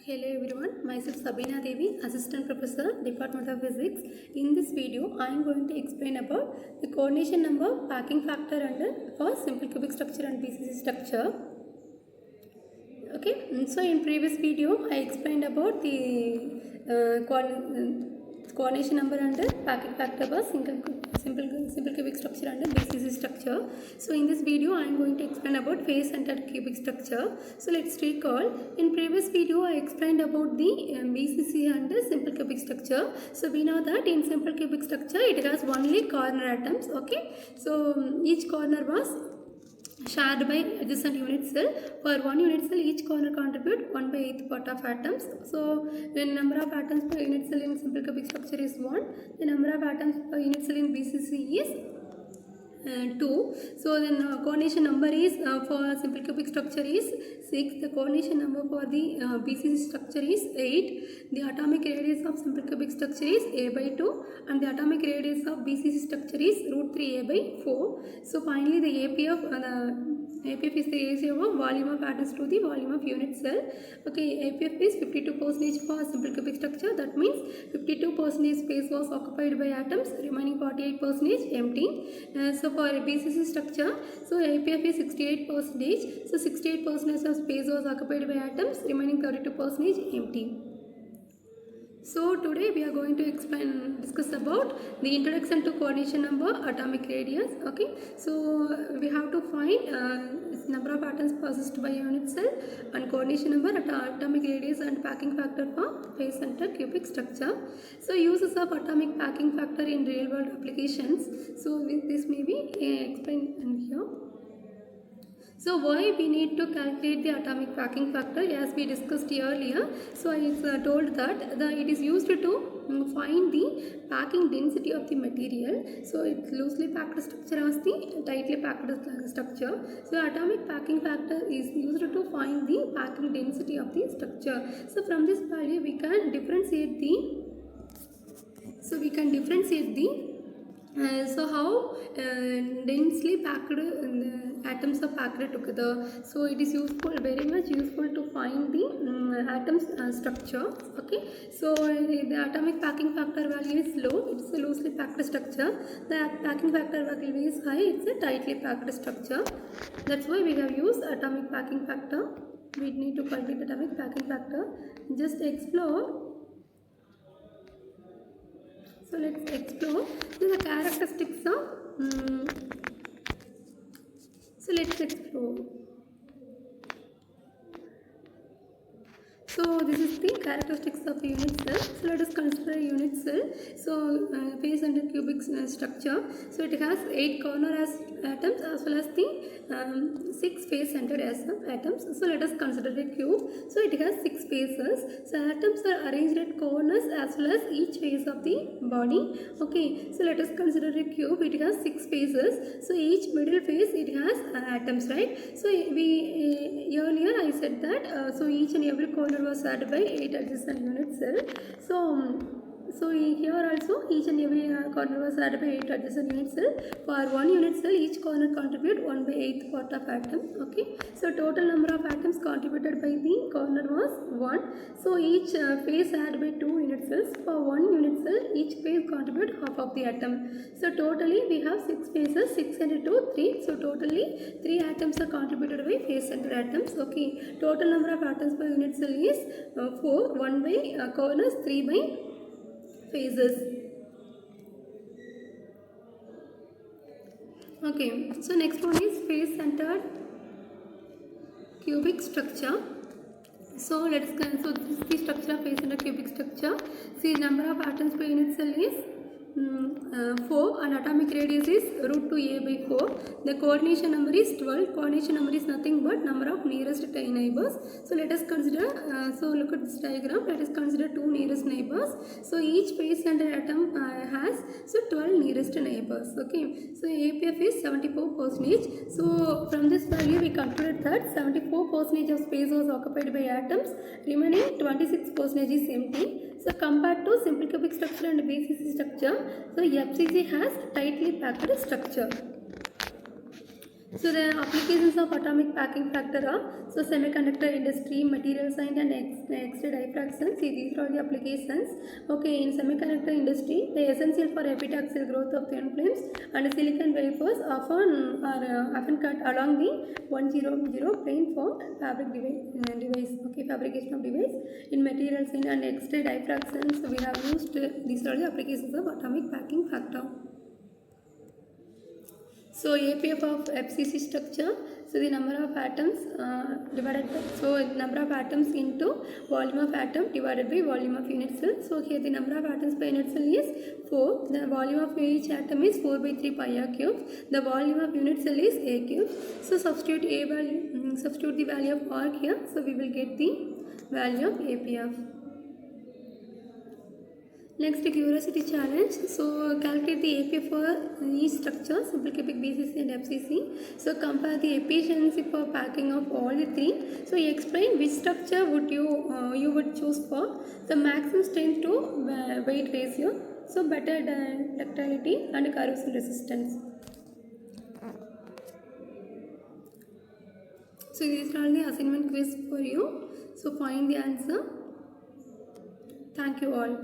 Hello everyone, myself Sabina Devi, Assistant Professor, Department of Physics. In this video, I am going to explain about the coordination number, packing factor and for simple cubic structure and BCC structure. Okay, so in previous video, I explained about the coordination number and packing factor for simple cubic structure and BCC structure. So in this video, I am going to explain about face-centered cubic structure. So let's recall. In previous video, I explained about the BCC and simple cubic structure. So we know that in simple cubic structure, it has only corner atoms. Okay, so each corner was shared by adjacent unit cell. For one unit cell, each corner contribute 1/8 part of atoms. So the number of atoms per unit cell in simple cubic structure is 1. The number of atoms per unit cell in BCC is 2. So then coordination number is for simple cubic structure is 6. The coordination number for the BCC structure is 8. The atomic radius of simple cubic structure is a/2 and the atomic radius of BCC structure is √3a/4. So finally the APF is the ratio of volume of atoms to the volume of unit cell. Okay, APF is 52% for simple cubic structure. That means 52% space was occupied by atoms, remaining 48% empty. So for BCC structure, so APF is 68%. So 68% of space was occupied by atoms, remaining 32% empty. So today we are going to discuss about the introduction to coordination number, atomic radius. Okay, so we have to find number of atoms possessed by unit cell and coordination number, atomic radius and packing factor for face-centered cubic structure. So uses of atomic packing factor in real world applications. So this may be explained in here. So why we need to calculate the atomic packing factor, as we discussed earlier. So I told that it is used to find the packing density of the material. So it's loosely packed structure as the tightly packed structure. So atomic packing factor is used to find the packing density of the structure. So from this value we can differentiate the so how densely packed atoms are packed together. So it is very much useful to find the atoms structure. Okay, so the atomic packing factor value is low, it's a loosely packed structure. The packing factor value is high, it's a tightly packed structure. That's why we have used atomic packing factor. We need to calculate atomic packing factor. Just explore. So let's explore the characteristics of. So let's explore. So this is the characteristics of a unit cell. So let us consider a unit cell. So face-centered cubic structure. So it has 8 corner atoms as well as the 6 face-centered atoms. So let us consider a cube. So it has 6 faces. So atoms are arranged at corners as well as each face of the body. Okay. So let us consider a cube. It has 6 faces. So each middle face it has atoms, right? So earlier I said that so each and every corner was added by 8 adjacent unit cell. So here also each and every corner was added by 8 adjacent unit cell. For one unit cell, each corner contribute 1/8 part of atom. Okay. So total number of atoms contributed by the corner was 1. So each face added by 2 unit cells. For one unit cell, each face contribute half of the atom. So totally we have 6 faces, 6 and 2, 3. So totally 3 atoms are contributed by face-centered atoms. Okay. Total number of atoms per unit cell is 4. 1 by corners, 3 by phases. Okay, so next one is face-centered cubic structure. So let's so this is the structure of face-centered cubic structure. See, number of atoms per unit cell is 4 and atomic radius is √2a/4. The coordination number is 12. Coordination number is nothing but number of nearest neighbors. So let us consider, so look at this diagram. Let us consider 2 nearest neighbors. So each face-centered atom has 12 nearest neighbors. Okay, so APF is 74%. So from this value we concluded that 74% of space was occupied by atoms, remaining 26% is empty. So compared to simple cubic structure and BCC structure, so FCC has tightly packed structure. So the applications of atomic packing factor are so semiconductor industry, material science and X-ray diffraction. See, these are all the applications. Okay, in semiconductor industry, they are essential for epitaxial growth of thin films, and silicon wafers often cut along the 100 plane for device. Okay, fabrication of device in material science and X-ray diffraction. So we have used these are the applications of atomic packing factor. So APF of FCC structure, so the number of atoms divided by, so number of atoms into volume of atom divided by volume of unit cell. So here the number of atoms per unit cell is 4. The volume of each atom is 4 by 3 pi r cubes. The volume of unit cell is A cubes. So substitute A value, substitute the value of R here. So we will get the value of APF. Next, curiosity challenge. So calculate the AP for each structure, simple cubic, BCC and FCC. So compare the efficiency for packing of all the three. So explain which structure would you would choose for the maximum strength to weight ratio. So better ductility and corrosion resistance. So these are the assignment quiz for you. So find the answer. Thank you all.